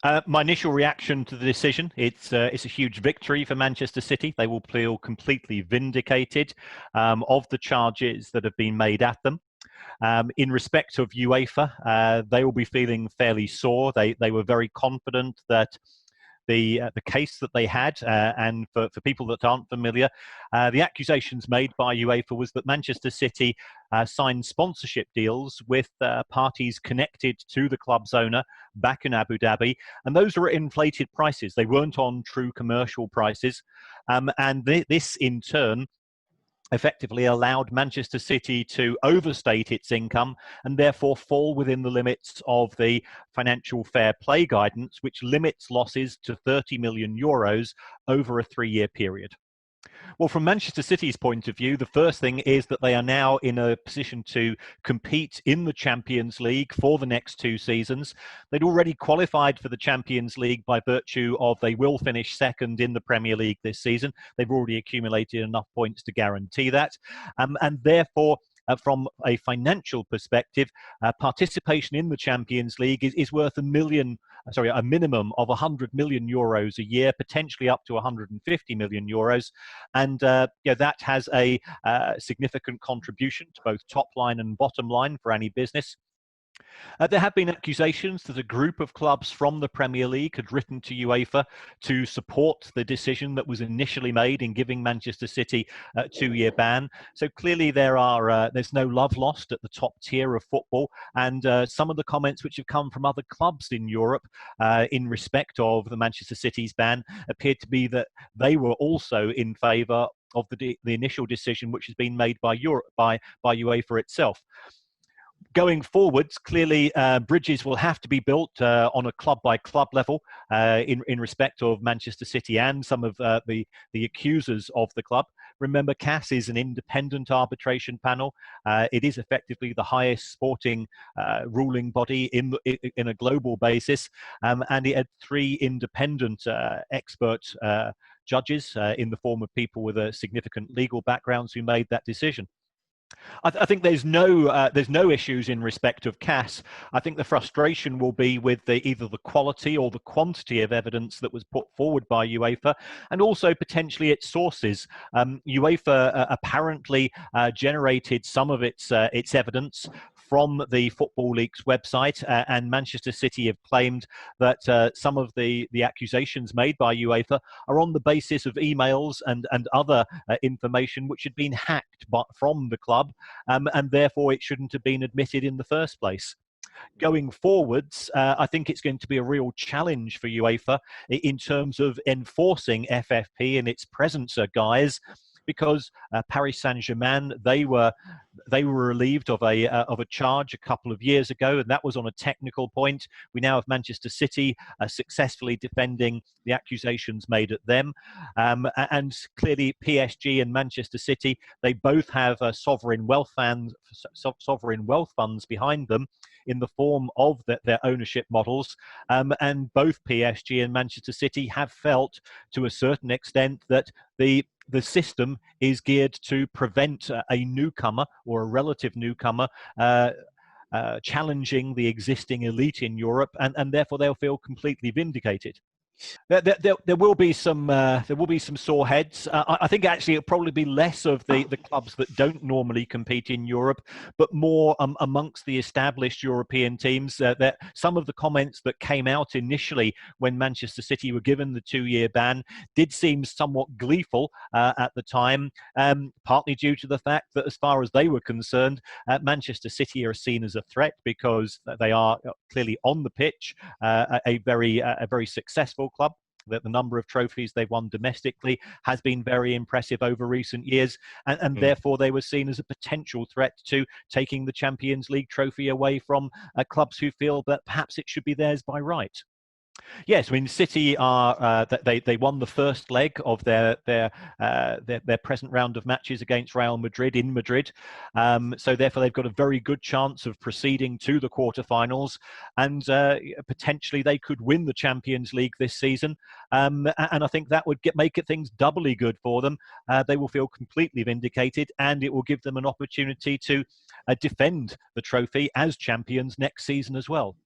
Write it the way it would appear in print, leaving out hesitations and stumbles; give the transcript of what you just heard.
My initial reaction to the decision, it's a huge victory for Manchester City. They will feel completely vindicated of the charges that have been made at them. In respect of UEFA, they will be feeling fairly sore. They were very confident that the case that they had, and for people that aren't familiar, the accusations made by UEFA was that Manchester City signed sponsorship deals with parties connected to the club's owner back in Abu Dhabi, and those were at inflated prices. They weren't on true commercial prices, and this in turn effectively allowed Manchester City to overstate its income and therefore fall within the limits of the financial fair play guidance, which limits losses to 30 million euros over a 3-year period. Well, from Manchester City's point of view, the first thing is that they are now in a position to compete in the Champions League for the next 2 seasons. They'd already qualified for the Champions League by virtue of they will finish second in the Premier League this season. They've already accumulated enough points to guarantee that. And therefore, from a financial perspective, participation in the Champions League is worth a minimum of 100 million euros a year, potentially up to 150 million euros. And that has a significant contribution to both top line and bottom line for any business. There have been accusations that a group of clubs from the Premier League had written to UEFA to support the decision that was initially made in giving Manchester City a 2-year ban. So clearly there's no love lost at the top tier of football, and some of the comments which have come from other clubs in Europe in respect of the Manchester City's ban appeared to be that they were also in favour of the initial decision which has been made by UEFA itself. Going forwards, clearly bridges will have to be built on a club-by-club level in respect of Manchester City and some of the accusers of the club. Remember, CAS is an independent arbitration panel. It is effectively the highest sporting ruling body in a global basis, and it had 3 independent expert judges in the form of people with a significant legal backgrounds who made that decision. I think there's no issues in respect of CAS. I think the frustration will be with either the quality or the quantity of evidence that was put forward by UEFA, and also potentially its sources. UEFA apparently generated some of its evidence from the Football League's website, and Manchester City have claimed that some of the accusations made by UEFA are on the basis of emails and other information which had been hacked from the club, and therefore it shouldn't have been admitted in the first place. Going forwards, I think it's going to be a real challenge for UEFA in terms of enforcing FFP in its present guise, because Paris Saint-Germain, they were relieved of a charge a couple of years ago, and that was on a technical point. We now have Manchester City successfully defending the accusations made at them, and clearly PSG and Manchester City, they both have sovereign wealth funds behind them in the form of their ownership models, and both PSG and Manchester City have felt to a certain extent that the system is geared to prevent a newcomer or a relative newcomer challenging the existing elite in Europe, and therefore they'll feel completely vindicated. There will be some sore heads. I think actually it'll probably be less of the clubs that don't normally compete in Europe, but more amongst the established European teams. That some of the comments that came out initially when Manchester City were given the 2-year ban did seem somewhat gleeful at the time, partly due to the fact that as far as they were concerned, Manchester City are seen as a threat because they are clearly on the pitch a very successful club, that the number of trophies they've won domestically has been very impressive over recent years, and therefore they were seen as a potential threat to taking the Champions League trophy away from clubs who feel that perhaps it should be theirs by right. Yes, I mean, City are they won the first leg of their present round of matches against Real Madrid in Madrid, so therefore they've got a very good chance of proceeding to the quarterfinals, and potentially they could win the Champions League this season, and I think that would make things doubly good for them. They will feel completely vindicated, and it will give them an opportunity to defend the trophy as champions next season as well.